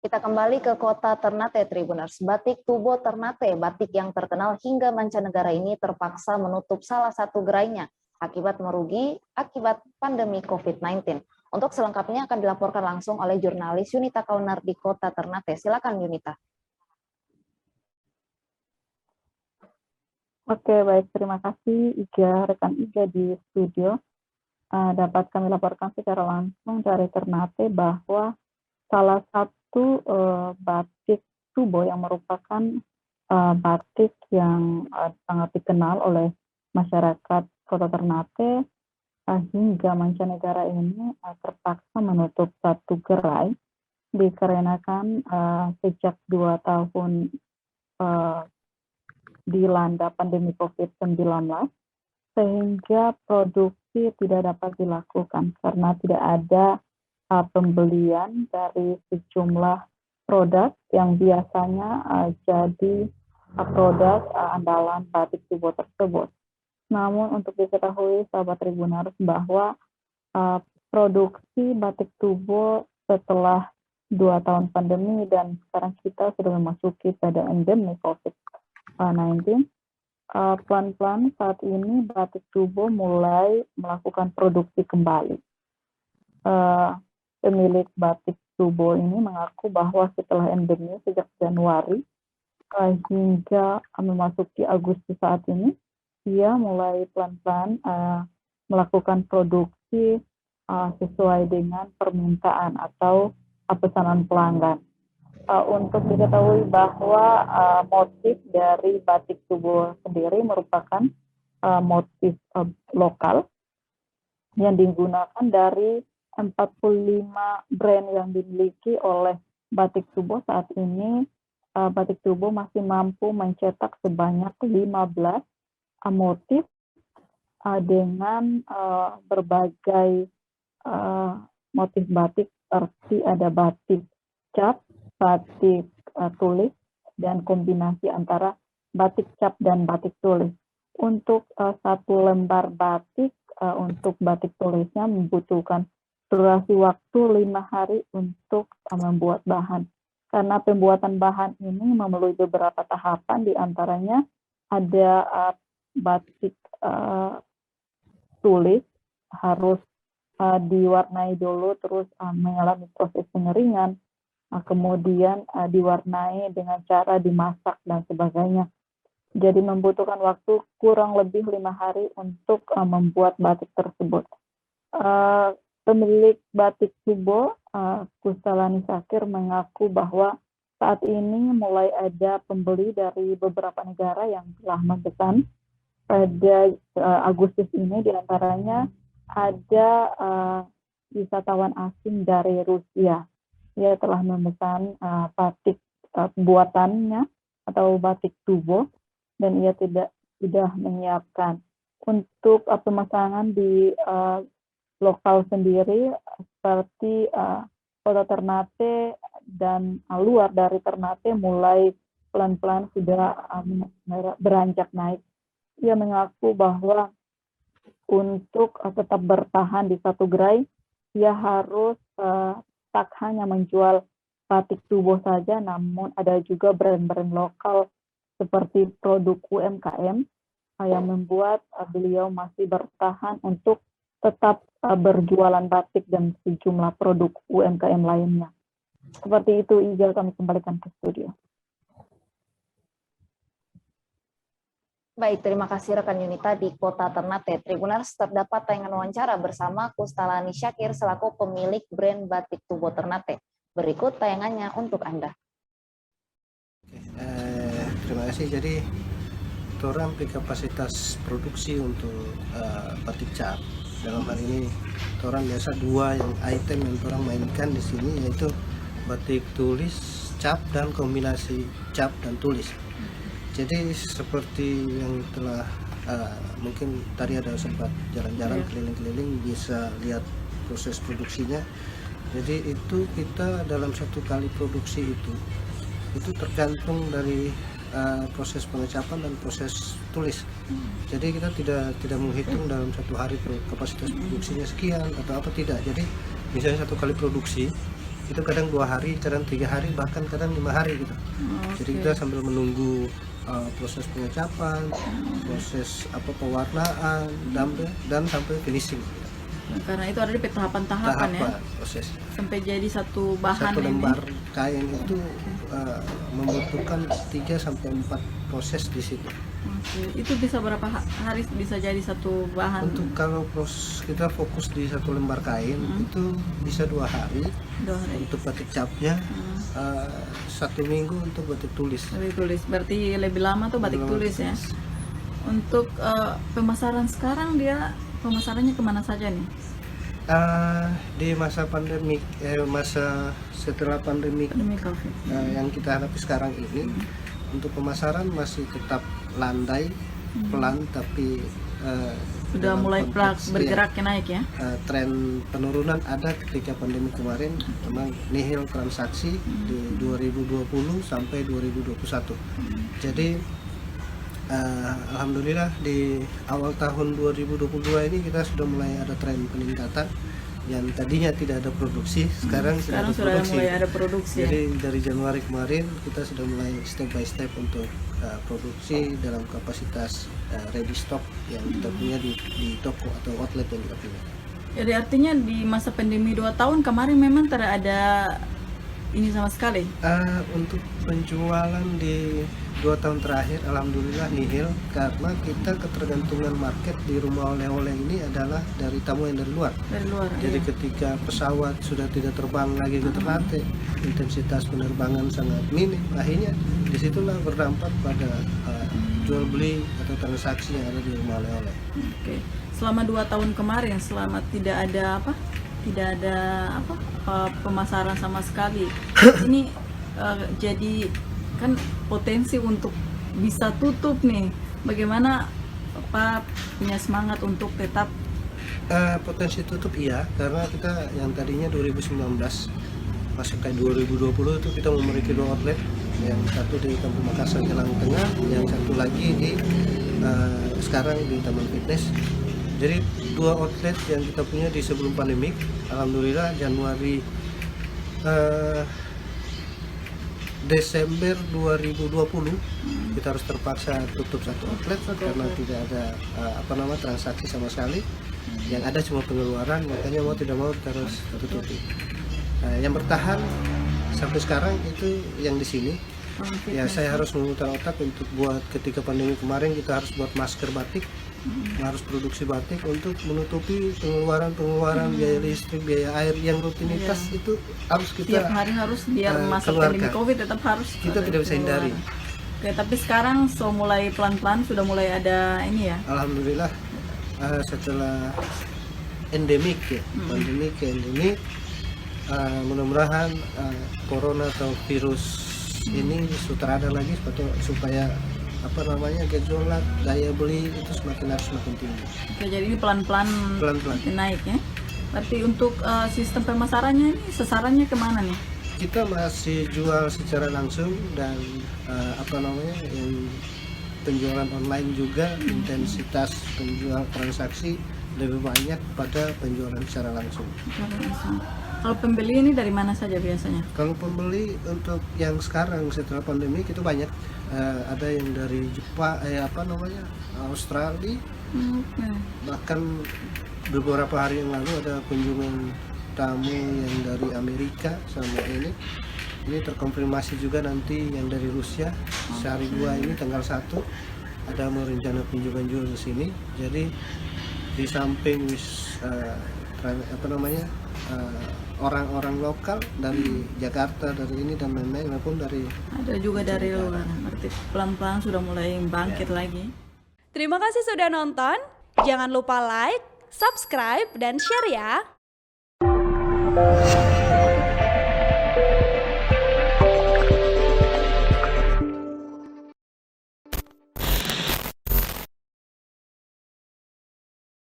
Kita kembali ke kota Ternate, Tribuners. Batik Tubo Ternate, batik yang terkenal hingga mancanegara ini terpaksa menutup salah satu gerainya akibat akibat pandemi COVID-19. Untuk selengkapnya akan dilaporkan langsung oleh jurnalis Yunita Kaunar di kota Ternate. Silakan Yunita. Oke, baik. Terima kasih rekan Iga di studio. Dapat kami laporkan secara langsung dari Ternate bahwa salah satu batik Tubo yang merupakan batik yang sangat dikenal oleh masyarakat kota Ternate hingga mancanegara ini terpaksa menutup satu gerai dikarenakan sejak 2 tahun dilanda pandemi COVID-19 sehingga produksi tidak dapat dilakukan karena tidak ada pembelian dari sejumlah produk yang biasanya jadi produk andalan batik Tubo tersebut. Namun untuk diketahui sahabat Tribuners bahwa produksi batik Tubo setelah 2 tahun pandemi dan sekarang kita sudah memasuki pada endemi COVID-19, pelan-pelan saat ini batik Tubo mulai melakukan produksi kembali. Pemilik batik Tubo ini mengaku bahwa setelah endemi sejak Januari hingga memasuki Agustus saat ini, ia mulai pelan-pelan melakukan produksi sesuai dengan permintaan atau pesanan pelanggan. Untuk diketahui bahwa motif dari batik Tubo sendiri merupakan motif lokal yang digunakan dari 45 brand yang dimiliki oleh batik Tubo saat ini. Batik Tubo masih mampu mencetak sebanyak 15 motif dengan berbagai motif batik seperti ada batik cap, batik tulis, dan kombinasi antara batik cap dan batik tulis. Untuk satu lembar batik, untuk batik tulisnya membutuhkan durasi waktu 5 hari untuk membuat bahan. Karena pembuatan bahan ini melalui beberapa tahapan, diantaranya ada batik tulis harus diwarnai dulu, terus mengalami proses pengeringan, kemudian diwarnai dengan cara dimasak dan sebagainya. Jadi membutuhkan waktu kurang lebih 5 hari untuk membuat batik tersebut. Pemilik batik Tubo, Kustalani Sakir, mengaku bahwa saat ini mulai ada pembeli dari beberapa negara yang telah memesan pada Agustus ini, diantaranya ada wisatawan asing dari Rusia. Ia telah memesan batik buatannya atau batik Tubo, dan ia sudah menyiapkan. Untuk pemesanan di lokal sendiri seperti kota Ternate dan luar dari Ternate mulai pelan-pelan sudah beranjak naik. Ia mengaku bahwa untuk tetap bertahan di satu gerai, ia harus tak hanya menjual batik Tubo saja, namun ada juga brand-brand lokal seperti produk UMKM yang membuat beliau masih bertahan untuk tetap berjualan batik dan sejumlah produk UMKM lainnya. Seperti itu, Iga, kami kembalikan ke studio. Baik, terima kasih rekan Yunita di kota Ternate. Tribuners, terdapat tayangan wawancara bersama Kustalani Syakir selaku pemilik brand batik Tubo Ternate. Berikut tayangannya untuk Anda. Terima kasih. Jadi, orang kapasitas produksi untuk batik cap. Dalam hal ini, orang biasa 2 yang item yang orang mainkan di sini, yaitu batik tulis, cap, dan kombinasi cap dan tulis. Jadi seperti yang telah mungkin tadi ada sempat jalan-jalan keliling-keliling, bisa lihat proses produksinya. Jadi itu kita dalam satu kali produksi itu tergantung dari proses pengecapan dan proses tulis. Jadi kita tidak menghitung dalam satu hari kapasitas produksinya sekian atau apa, tidak. Jadi misalnya satu kali produksi itu kadang 2 hari, kadang 3 hari, bahkan kadang 5 hari gitu. Jadi kita sambil menunggu proses pengecapan, proses pewarnaan, dan sampai finishing. Karena itu ada di tahapan-tahapan ya, proses. sampai jadi satu bahan Satu ini. lembar kain itu membutuhkan 3 sampai 4 proses di situ. Oke. Itu bisa berapa hari bisa jadi satu bahan? Untuk kalau kita fokus di satu lembar kain itu bisa 2 hari. 2 hari. Untuk batik capnya 1 minggu untuk batik tulis. Batik tulis, berarti lebih lama tuh batik tulis ya. Untuk pemasaran sekarang dia pemasarannya kemana saja nih? Di masa pandemi, masa setelah pandemi COVID. yang kita hadapi sekarang ini, untuk pemasaran masih tetap landai, pelan, tapi Sudah dalam mulai konteks, bergerak naik ya. Tren penurunan ada ketika pandemi kemarin, memang nihil transaksi di 2020 sampai 2021. Jadi alhamdulillah di awal tahun 2022 ini kita sudah mulai ada tren peningkatan. Yang tadinya tidak ada produksi, sekarang sudah mulai ada produksi. Jadi dari Januari kemarin kita sudah mulai step by step untuk produksi dalam kapasitas ready stock yang kita punya di toko atau outlet yang kita punya. Jadi artinya di masa pandemi 2 tahun kemarin memang tidak ada ini sama sekali. Untuk penjualan di 2 tahun terakhir alhamdulillah nihil, karena kita ketergantungan market di rumah oleh-oleh ini adalah dari tamu yang dari luar. Dari luar. Jadi iya. ketika pesawat sudah tidak terbang lagi ke Ternate, intensitas penerbangan sangat minim, akhirnya disitulah berdampak pada jual beli atau transaksi yang ada di rumah oleh-oleh. Oke. Selama 2 tahun kemarin, selama tidak ada pemasaran sama sekali, ini jadi kan potensi untuk bisa tutup nih. Bagaimana Pak punya semangat untuk tetap Potensi tutup iya, karena kita yang tadinya 2019 masuk ke 2020 itu kita memiliki 2 outlet, yang satu di Kampung Makassar Jalan Tengah, yang satu lagi di sekarang di Taman Fitness. Jadi 2 outlet yang kita punya di sebelum pandemik, alhamdulillah Januari Desember 2020 kita harus terpaksa tutup 1 outlet karena tidak ada transaksi sama sekali. Yang ada cuma pengeluaran, makanya mau tidak mau kita harus tutupi. Yang bertahan sampai sekarang itu yang di sini. Ya saya harus memutar otak untuk buat ketika pandemi kemarin kita harus buat masker batik, harus produksi batik untuk menutupi pengeluaran biaya listrik, biaya air yang rutinitas itu harus kita tiap hari harus biar masa keluarkan. pandemi COVID tetap harus Kita tidak bisa hindari. Oke, tapi sekarang mulai pelan-pelan sudah mulai ada ini ya. Alhamdulillah setelah endemik ya, pandemi ke endemik, mudah-mudahan corona atau virus ini sudah ada lagi supaya gejolak daya beli itu semakin tinggi. Oke, jadi ini pelan-pelan naik ya. Berarti untuk sistem pemasarannya ini sasarannya kemana nih? Kita masih jual secara langsung dan yang penjualan online juga, intensitas penjual transaksi lebih banyak pada penjualan secara langsung. Kalau pembeli ini dari mana saja biasanya? Kalau pembeli untuk yang sekarang setelah pandemi itu banyak, ada yang dari Jepang, Australia, bahkan beberapa hari yang lalu ada kunjungan tamu yang dari Amerika sama ini terkonfirmasi juga nanti yang dari Rusia. Sehari 2 ini tanggal 1 ada mau rencana kunjungan juga ke sini. Jadi di samping orang-orang lokal dari Jakarta, dari ini dan lain-lain, maupun dari ada juga dari luar. Berarti pelan-pelan sudah mulai bangkit lagi. Terima kasih sudah nonton. Jangan lupa like, subscribe, dan share ya.